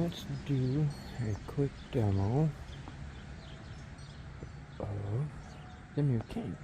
let's do a quick demo of the new cane.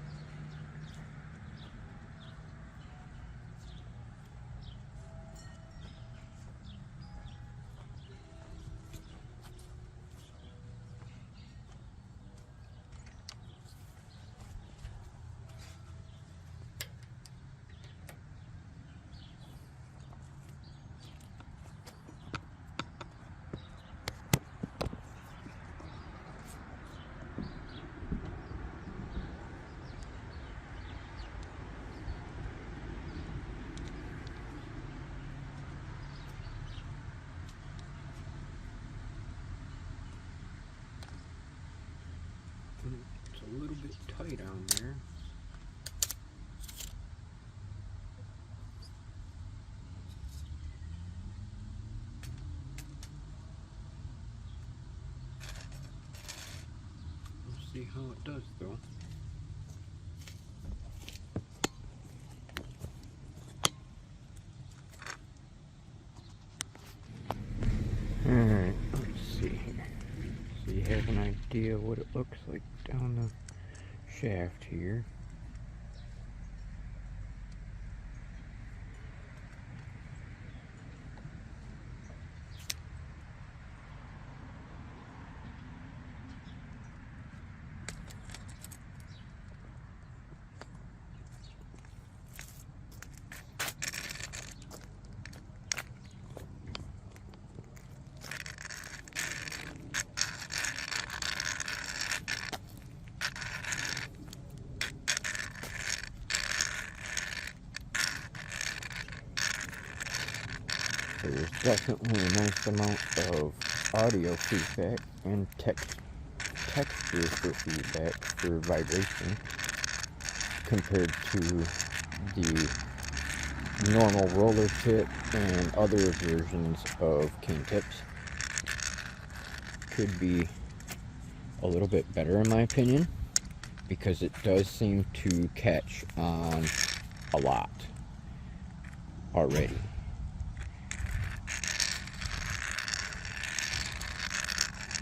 It's a little bit tight on there. We'll see how it does though. Alright, let's see here. So you have an idea what it looks like down the shaft here. There's definitely a nice amount of audio feedback and texture for feedback for vibration compared to the normal roller tip and other versions of cane tips. Could be a little bit better in my opinion, because it does seem to catch on a lot already.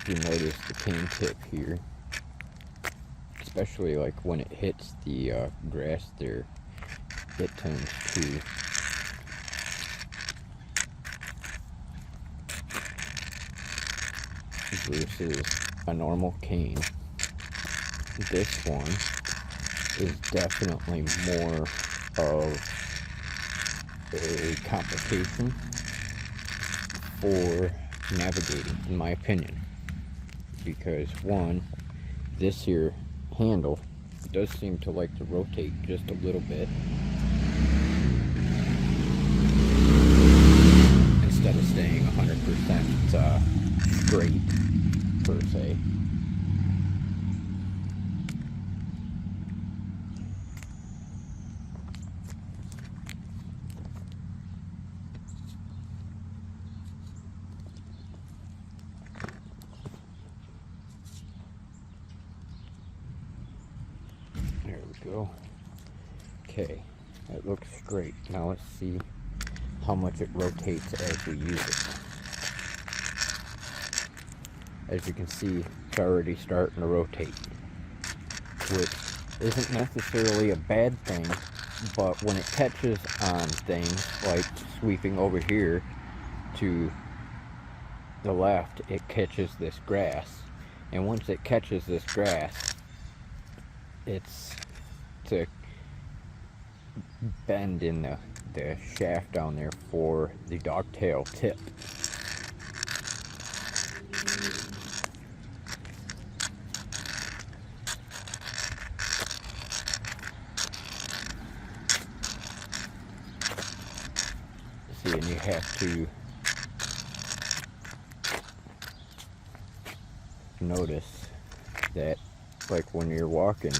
You notice the cane tip here, especially like when it hits the grass there, it tends to versus a normal cane. This one is definitely more of a complication for navigating, in my opinion. Because one, this here handle does seem to like to rotate just a little bit instead of staying 100% straight per se. There we go. Okay, that looks straight. Now let's see how much it rotates as we use it. As you can see, it's already starting to rotate, which isn't necessarily a bad thing, but when it catches on things like sweeping over here to the left, it catches this grass, and once it catches this grass, it's to bend in the shaft down there for the dogtail tip. See, and you have to notice that, like when you're walking,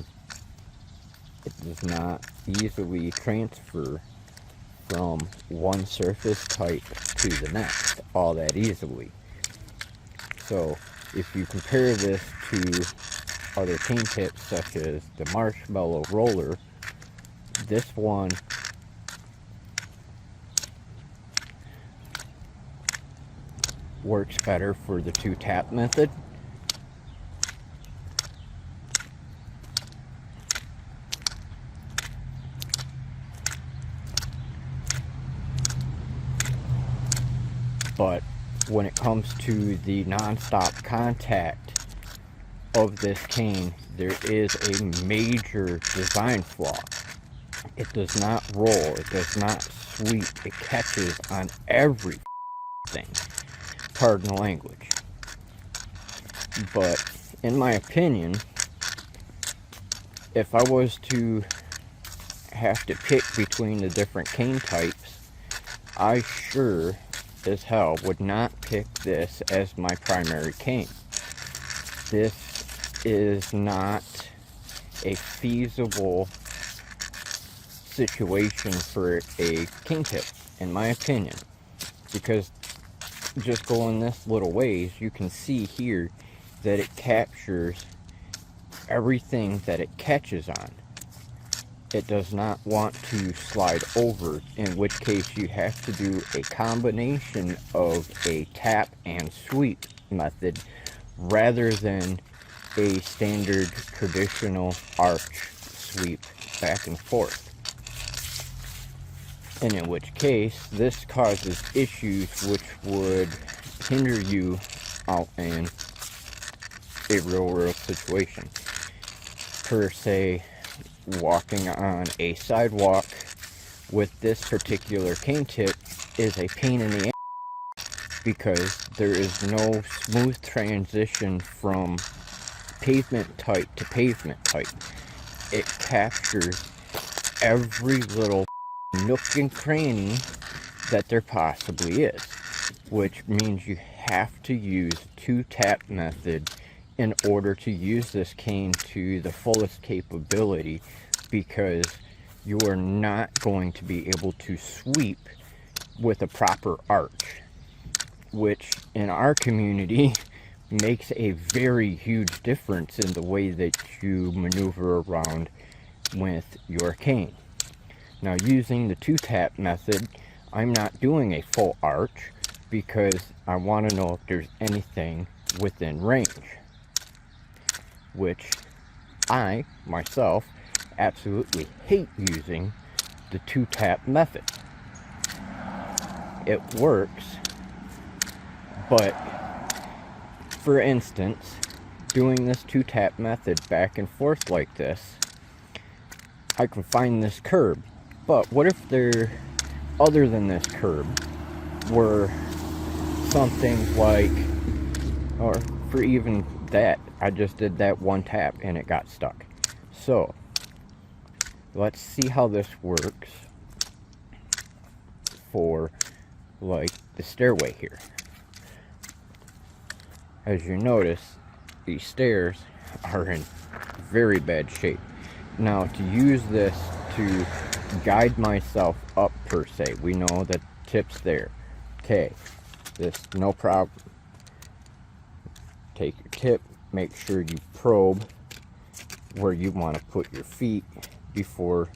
it does not easily transfer from one surface type to the next all that easily. So if you compare this to other cane tips such as the marshmallow roller, this one works better for the 2-tap method. But when it comes to the non-stop contact of this cane, there is a major design flaw. It does not roll, it does not sweep, it catches on everything. Pardon the language. But in my opinion, if I was to have to pick between the different cane types, I sure as hell would not pick this as my primary cane. This is not a feasible situation for a cane tip, in my opinion, because just going this little ways, you can see here that it captures everything that it catches on. It does not want to slide over, in which case you have to do a combination of a tap and sweep method rather than a standard traditional arch sweep back and forth. And in which case this causes issues which would hinder you out in a real world situation. Per se, walking on a sidewalk with this particular cane tip is a pain in the ass because there is no smooth transition from pavement type to pavement type. It captures every little nook and cranny that there possibly is, which means you have to use 2-tap method in order to use this cane to the fullest capability, because you are not going to be able to sweep with a proper arch, which in our community makes a very huge difference in the way that you maneuver around with your cane. Now, using the 2-tap method, I'm not doing a full arch because I want to know if there's anything within range, which I, myself, absolutely hate using the 2-tap method. It works, but for instance, doing this 2-tap method back and forth like this, I can find this curb. But what if there, other than this curb, were something like, or for even that, I just did that 1 tap and it got stuck. So, let's see how this works for, like, the stairway here. As you notice, these stairs are in very bad shape. Now, to use this to guide myself up per se, we know that tip's there. Okay, this no problem. Take your tip, make sure you probe where you want to put your feet before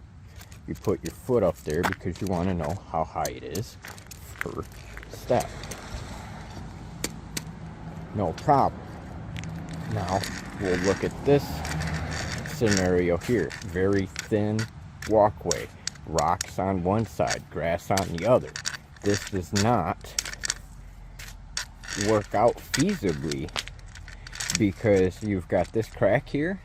you put your foot up there, because you want to know how high it is per step. No problem. Now we'll look at this scenario here. Very thin walkway, rocks on one side, grass on the other. This does not work out feasibly because you've got this crack here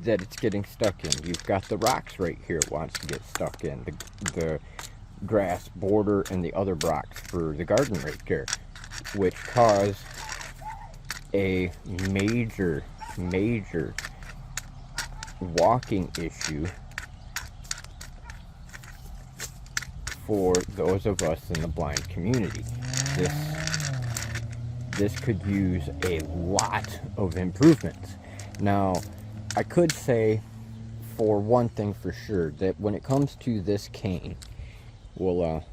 that it's getting stuck in. You've got the rocks right here it wants to get stuck in. The grass border and the other rocks for the garden right there, which cause a major walking issue for those of us in the blind community. This could use a lot of improvements. Now, I could say for one thing for sure, that when it comes to this cane, we'll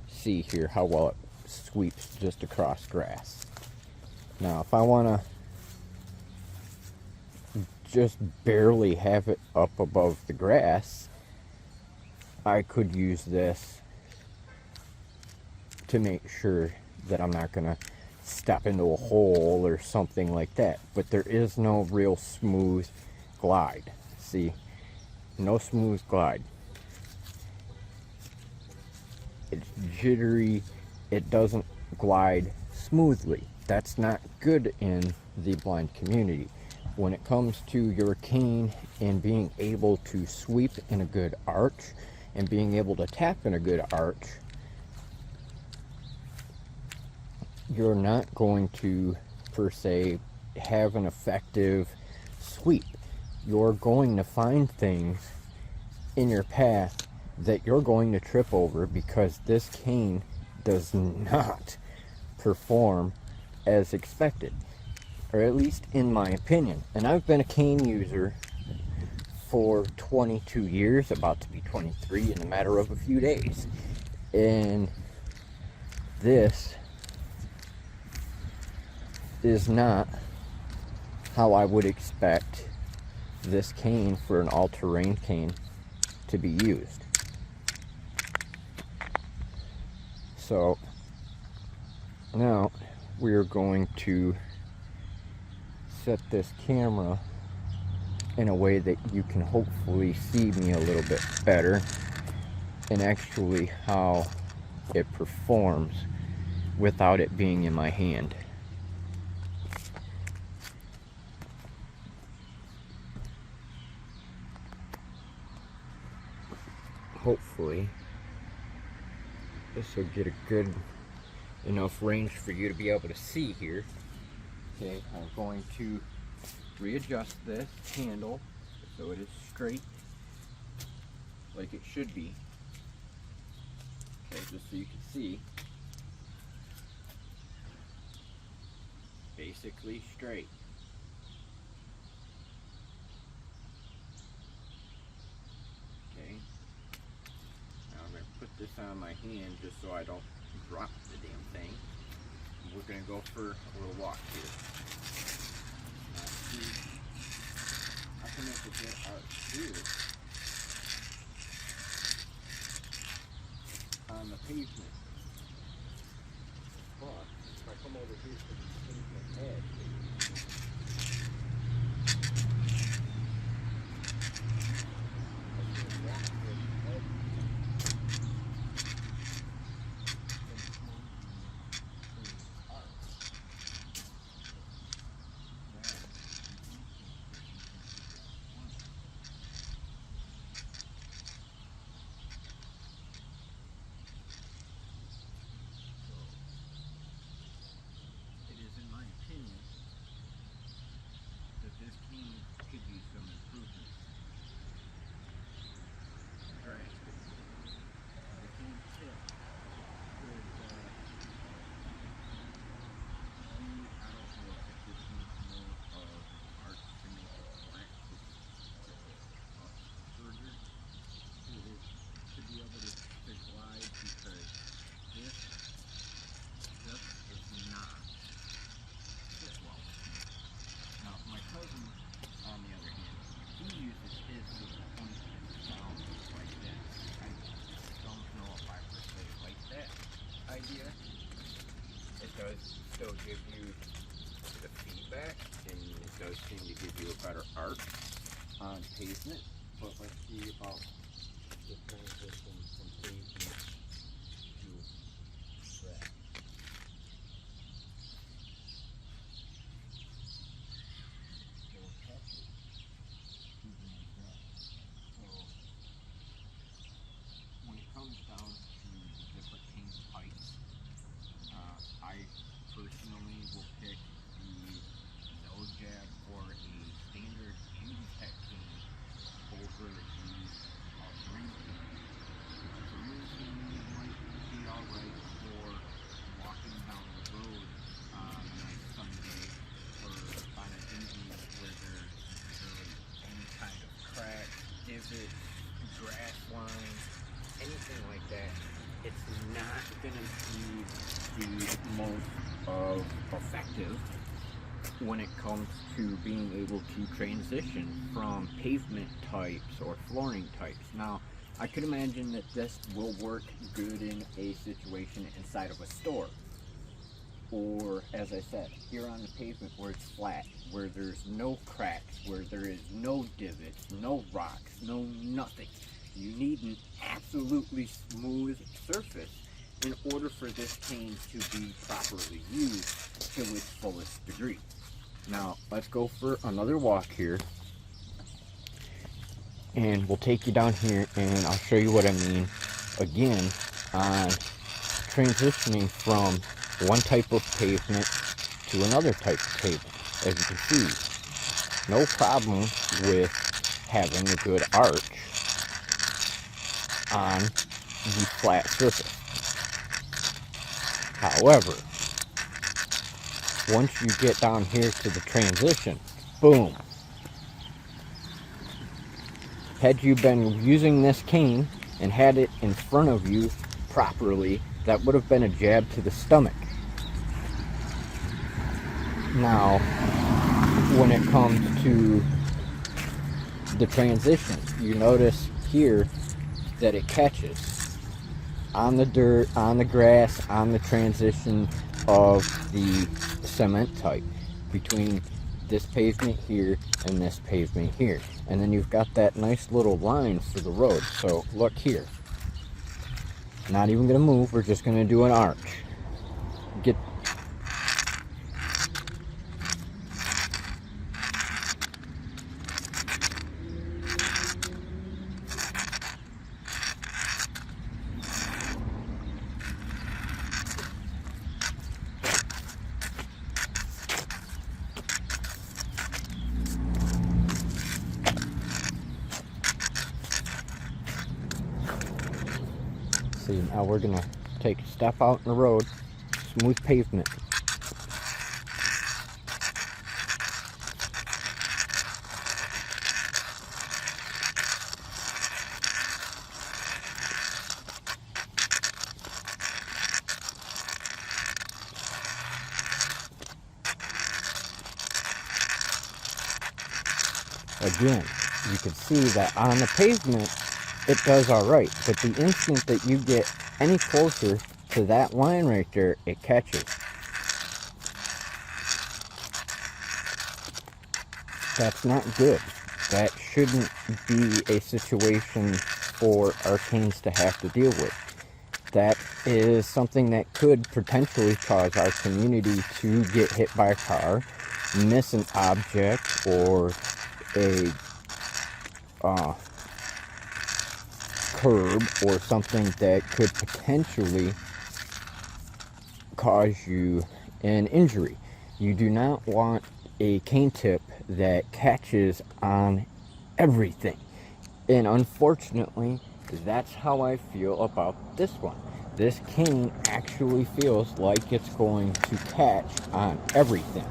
see here how well it sweeps just across grass. Now, if I want to just barely have it up above the grass, I could use this to make sure that I'm not going to step into a hole or something like that. But there is no real smooth glide. See, no smooth glide. It's jittery. It doesn't glide smoothly. That's not good in the blind community. When it comes to your cane and being able to sweep in a good arch and being able to tap in a good arch, you're not going to, per se, have an effective sweep. You're going to find things in your path that you're going to trip over because this cane does not perform as expected, or at least in my opinion. And I've been a cane user for 22 years, about to be 23 in a matter of a few days, and this is not how I would expect this cane for an all-terrain cane to be used. So now we're going to set this camera in a way that you can hopefully see me a little bit better and actually how it performs without it being in my hand. Hopefully this will get a good enough range for you to be able to see here. Okay, I'm going to readjust this handle so it is straight like it should be. Okay, just so you can see. Basically straight. Okay. Now I'm going to put this on my hand just so I don't drop the damn thing. We're going to go for a little walk here. I can make a bit out here on the pavement. But if I come over here to the pavement edge, does still give you the feedback, and it does seem to give you a better arc on pavement. But let's see about the transition from pavement to track. So when it comes down to the different cane types, I personally will pick the no jab or a standard Ambutech cane over the all-terrain cane. The all-terrain cane might be alright for walking down the road on a nice sunny day, or on an evening where there's really any kind of crack, divot, grass line, anything like that. It's not going to be the most effective when it comes to being able to transition from pavement types or flooring types. Now, I could imagine that this will work good in a situation inside of a store. or as I said, here on the pavement where it's flat, where there's no cracks, where there is no divots, no rocks, no nothing. You need an absolutely smooth surface in order for this cane to be properly used to its fullest degree. Now, let's go for another walk here, and we'll take you down here and I'll show you what I mean again on transitioning from one type of pavement to another type of pavement. As you can see, no problem with having a good arch on the flat surface. However, once you get down here to the transition, boom. Had you been using this cane and had it in front of you properly, that would have been a jab to the stomach. Now, when it comes to the transition, you notice here that it catches on the dirt, on the grass, on the transition of the cement type between this pavement here and this pavement here. And then you've got that nice little line for the road. So look here. Not even going to move, we're just going to do an arch. Get see, now we're going to take a step out in the road, smooth pavement. Again, you can see that on the pavement it does alright, but the instant that you get any closer to that line right there, it catches. That's not good. That shouldn't be a situation for our canes to have to deal with. That is something that could potentially cause our community to get hit by a car, miss an object, or a curb or something that could potentially cause you an injury. You do not want a cane tip that catches on everything. And unfortunately, that's how I feel about this one. This cane actually feels like it's going to catch on everything.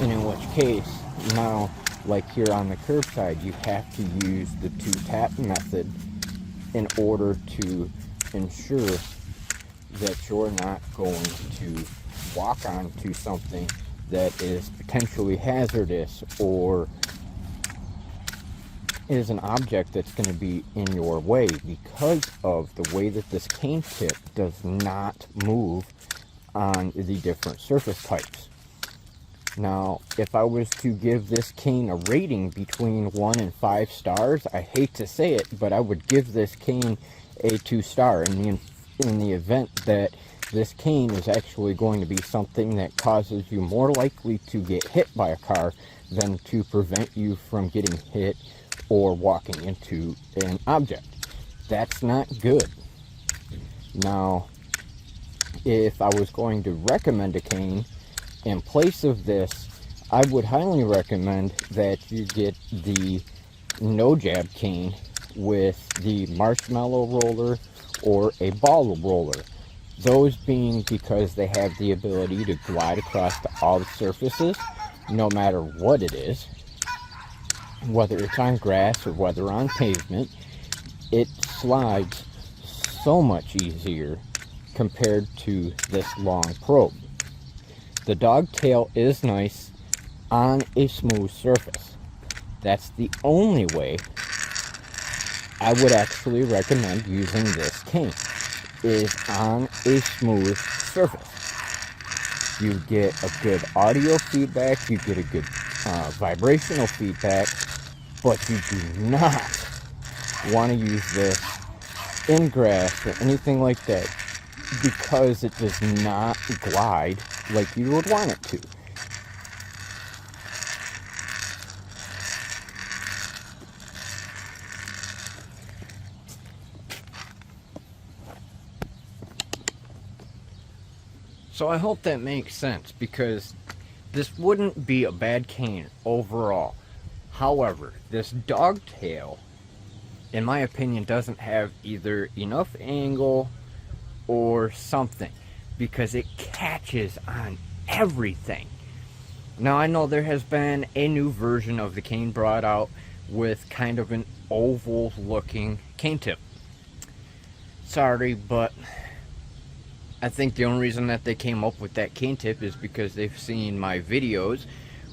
And in which case, now, like here on the curbside, you have to use the 2-tap method in order to ensure that you're not going to walk onto something that is potentially hazardous or is an object that's going to be in your way because of the way that this cane tip does not move on the different surface types. Now, if I was to give this cane a rating between 1 and 5 stars, I hate to say it, but I would give this cane a 2-star in the event that this cane is actually going to be something that causes you more likely to get hit by a car than to prevent you from getting hit or walking into an object. That's not good. Now, if I was going to recommend a cane, in place of this, I would highly recommend that you get the no jab cane with the marshmallow roller or a ball roller. Those being because they have the ability to glide across all the surfaces, no matter what it is, whether it's on grass or whether on pavement. It slides so much easier compared to this long probe. The dog tail is nice on a smooth surface. That's the only way I would actually recommend using this cane. is on a smooth surface. You get a good audio feedback, you get a good vibrational feedback, but you do not want to use this in grass or anything like that, because it does not glide like you would want it to. So I hope that makes sense, because this wouldn't be a bad cane overall. However, this dogtail, in my opinion, doesn't have either enough angle or something, because it catches on everything. Now, I know there has been a new version of the cane brought out with kind of an oval looking cane tip. Sorry, but I think the only reason that they came up with that cane tip is because they've seen my videos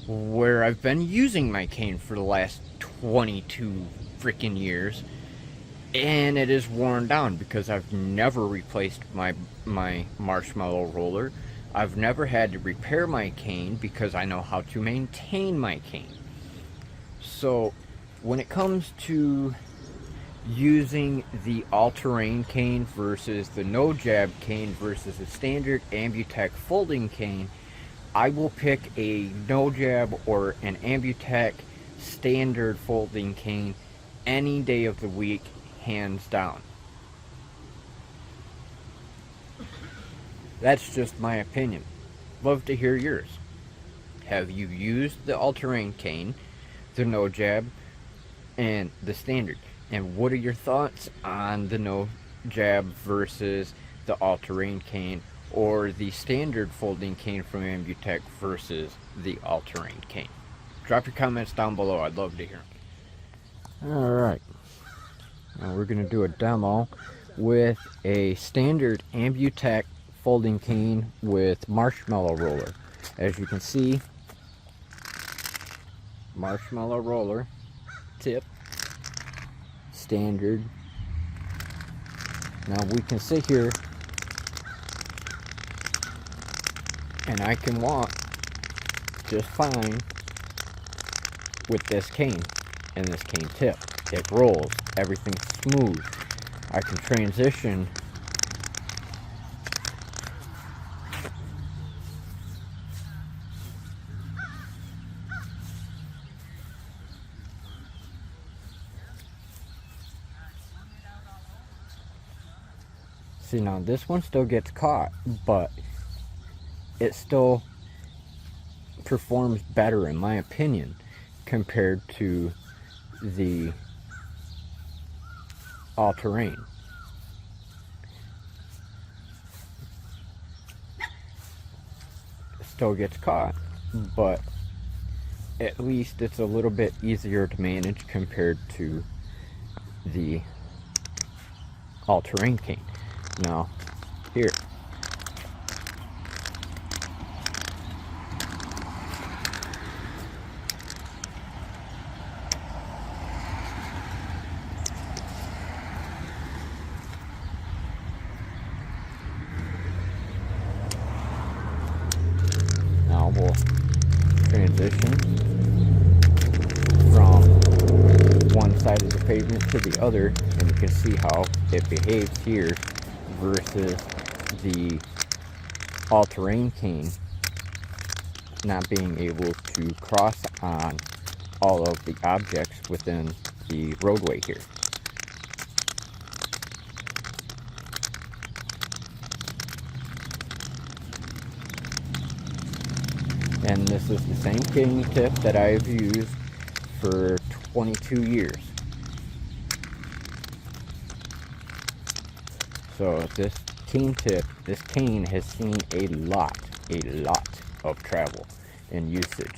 where I've been using my cane for the last 22 freaking years, and it is worn down because I've never replaced my marshmallow roller. I've never had to repair my cane because I know how to maintain my cane. So when it comes to using the all-terrain cane versus the no-jab cane versus a standard Ambutech folding cane, I will pick a no-jab or an Ambutech standard folding cane any day of the week, hands down. That's just my opinion. Love to hear yours. Have you used the all-terrain cane, the no-jab, and the standard? And what are your thoughts on the no-jab versus the all-terrain cane, or the standard folding cane from Ambutech versus the all-terrain cane? Drop your comments down below. I'd love to hear them. Alright. Now we're going to do a demo with a standard Ambutech folding cane with marshmallow roller. As you can see, marshmallow roller tip, standard. Now we can sit here and I can walk just fine with this cane and this cane tip. It rolls, everything's smooth. I can transition See, now this one still gets caught, but it still performs better, in my opinion, compared to the all-terrain. Still gets caught, but at least it's a little bit easier to manage compared to the all-terrain cane. Now, here. Now we'll transition from one side of the pavement to the other, and you can see how it behaves here versus the all-terrain cane not being able to cross on all of the objects within the roadway here. And this is the same cane tip that I've used for 22 years. So this cane tip, this cane has seen a lot of travel and usage.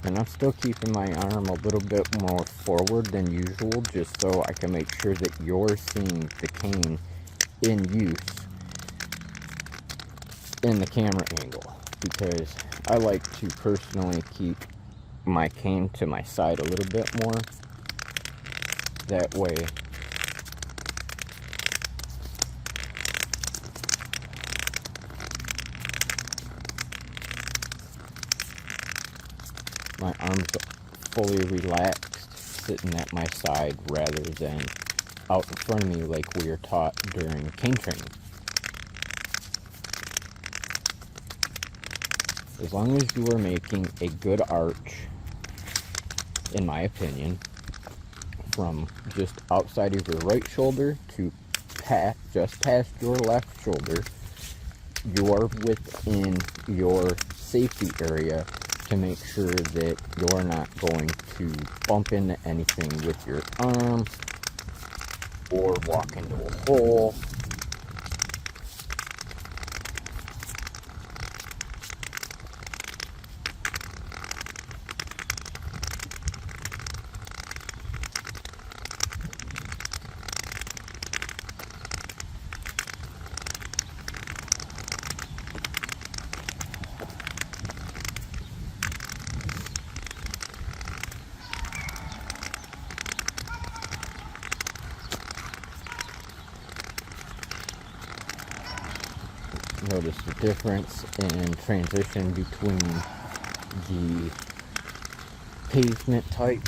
And I'm still keeping my arm a little bit more forward than usual, just so I can make sure that you're seeing the cane in use in the camera angle, because I like to personally keep my cane to my side a little bit more. That way my arms are fully relaxed, sitting at my side rather than out in front of me like we were taught during cane training. As long as you are making a good arch, in my opinion, from just outside of your right shoulder to just past your left shoulder, you are within your safety area to make sure that you're not going to bump into anything with your arm or walk into a hole. Notice the difference in transition between the pavement type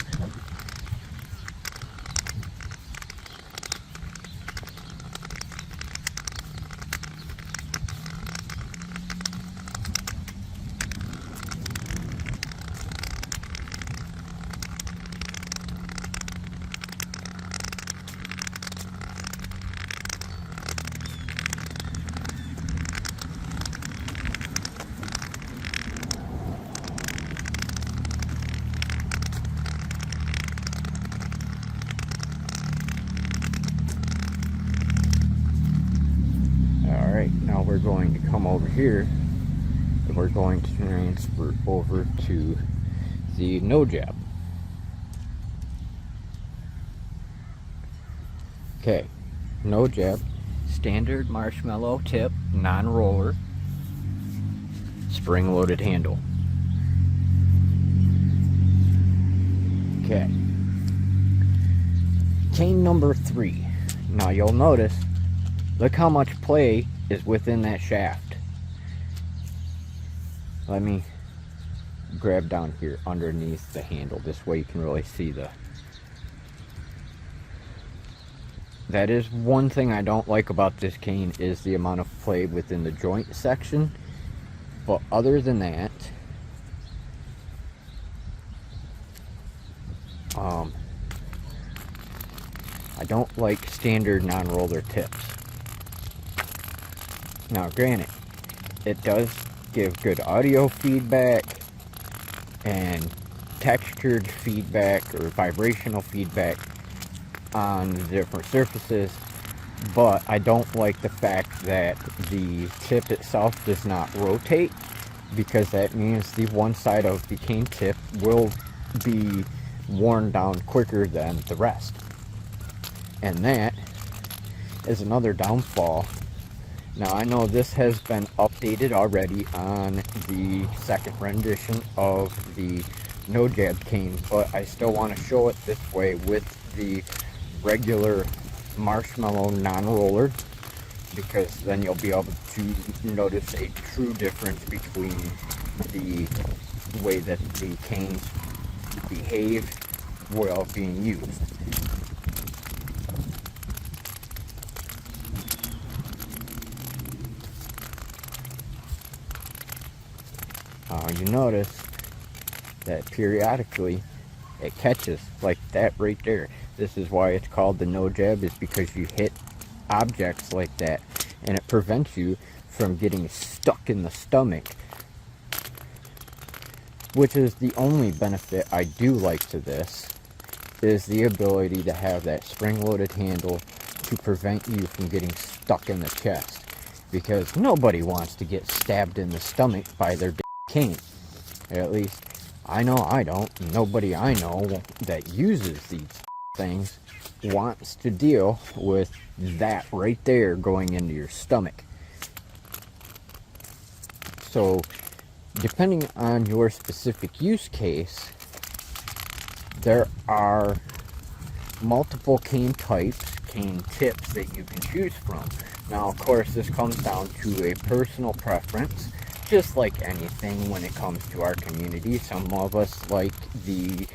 Now we're going to come over here and we're going to transfer over to the no jab. Okay, no jab, standard marshmallow tip, non-roller, spring-loaded handle. Okay, cane number 3. Now you'll notice, look how much play is within that shaft. Let me grab down here underneath the handle. This way you can really see the... That is one thing I don't like about this cane, is the amount of play within the joint section. But other than that, I don't like standard non-roller tips. Now granted, it does give good audio feedback and textured feedback or vibrational feedback on the different surfaces, but I don't like the fact that the tip itself does not rotate, because that means the one side of the cane tip will be worn down quicker than the rest. And that is another downfall. Now I know this has been updated already on the second rendition of the no jab cane, but I still want to show it this way with the regular marshmallow non-roller, because then you'll be able to notice a true difference between the way that the canes behave while being used. You notice that periodically it catches, like that right there. This is why it's called the no jab, is because you hit objects like that and it prevents you from getting stuck in the stomach, which is the only benefit I do like to this, is the ability to have that spring-loaded handle to prevent you from getting stuck in the chest, because nobody wants to get stabbed in the stomach by their cane. At least I know I don't. Nobody I know that uses these things wants to deal with that right there going into your stomach. So depending on your specific use case, there are multiple cane types, cane tips that you can choose from. Now, of course, this comes down to a personal preference, just like anything when it comes to our community. Some of us like the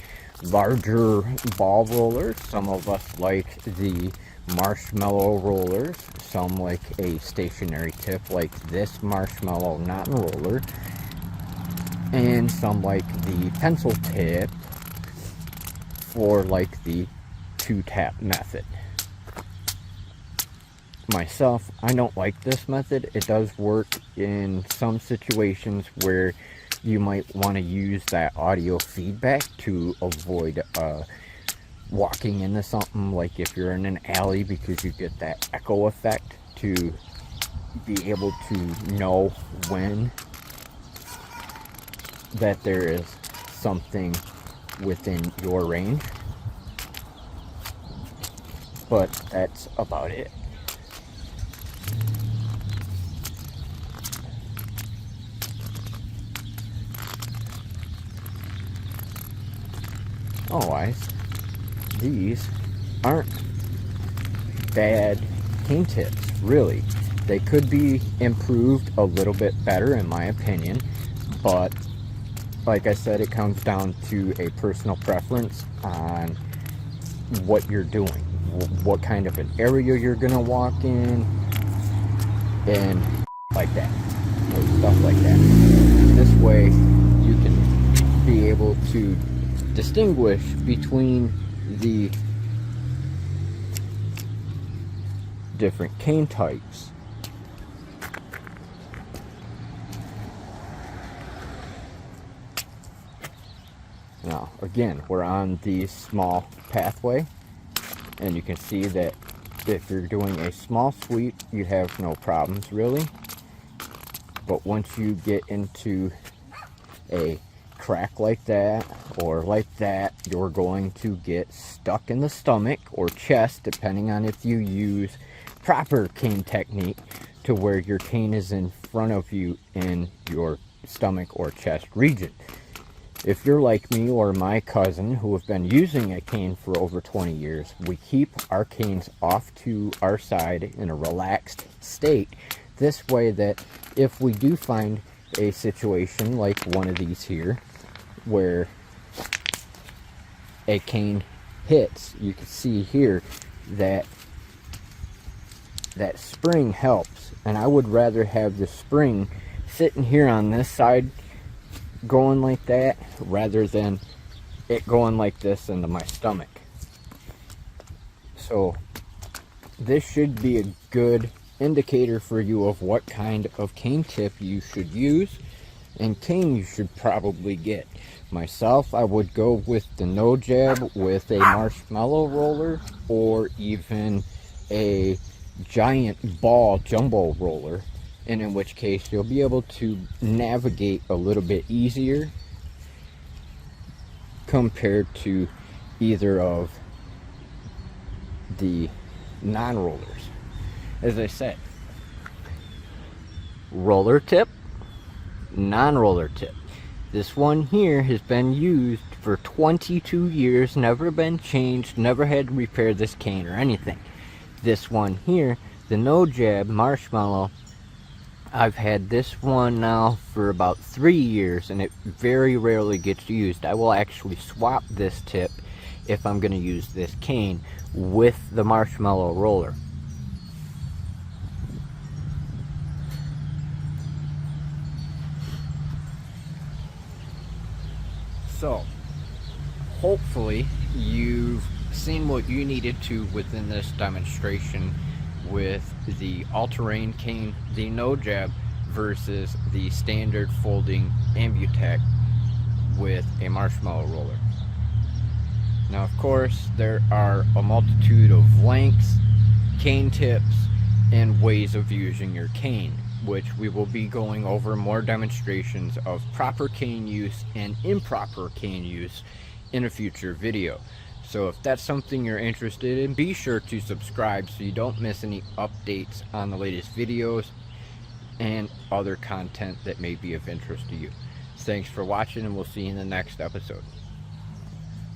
larger ball rollers, some of us like the marshmallow rollers, some like a stationary tip like this marshmallow non-roller, and some like the pencil tip for like the 2-tap method. Myself, I don't like this method. It does work in some situations where you might want to use that audio feedback to avoid walking into something, like if you're in an alley, because you get that echo effect to be able to know when that there is something within your range. But that's about it. Otherwise, these aren't bad cane tips, really. They could be improved a little bit better, in my opinion, but like I said, it comes down to a personal preference on what you're doing, what kind of an area you're gonna walk in, and like that, or stuff like that. This way, you can be able to distinguish between the different cane types. Now, again, we're on the small pathway, and you can see that if you're doing a small sweep, you have no problems really. But once you get into a crack like that or like that, you're going to get stuck in the stomach or chest, depending on if you use proper cane technique, to where your cane is in front of you in your stomach or chest region. If you're like me or my cousin, who have been using a cane for over 20 years, we keep our canes off to our side in a relaxed state. This way that if we do find a situation like one of these here, where a cane hits, you can see here that that spring helps, and I would rather have the spring sitting here on this side going like that rather than it going like this into my stomach. So this should be a good indicator for you of what kind of cane tip you should use and cane you should probably get. Myself, I would go with the no jab with a marshmallow roller, or even a giant ball jumbo roller, and in which case you'll be able to navigate a little bit easier compared to either of the non-rollers. As I said, roller tip, non-roller tip. This one here has been used for 22 years, never been changed, never had to repair this cane or anything. This one here, the no jab marshmallow, I've had this one now for about 3 years, and it very rarely gets used. I will actually swap this tip if I'm going to use this cane with the marshmallow roller. So, hopefully you've seen what you needed to within this demonstration with the all-terrain cane, the no jab, versus the standard folding Ambutech with a marshmallow roller. Now, of course, there are a multitude of lengths, cane tips, and ways of using your cane, which we will be going over more demonstrations of proper cane use and improper cane use in a future video. So if that's something you're interested in, be sure to subscribe so you don't miss any updates on the latest videos. and other content that may be of interest to you. Thanks for watching, and we'll see you in the next episode.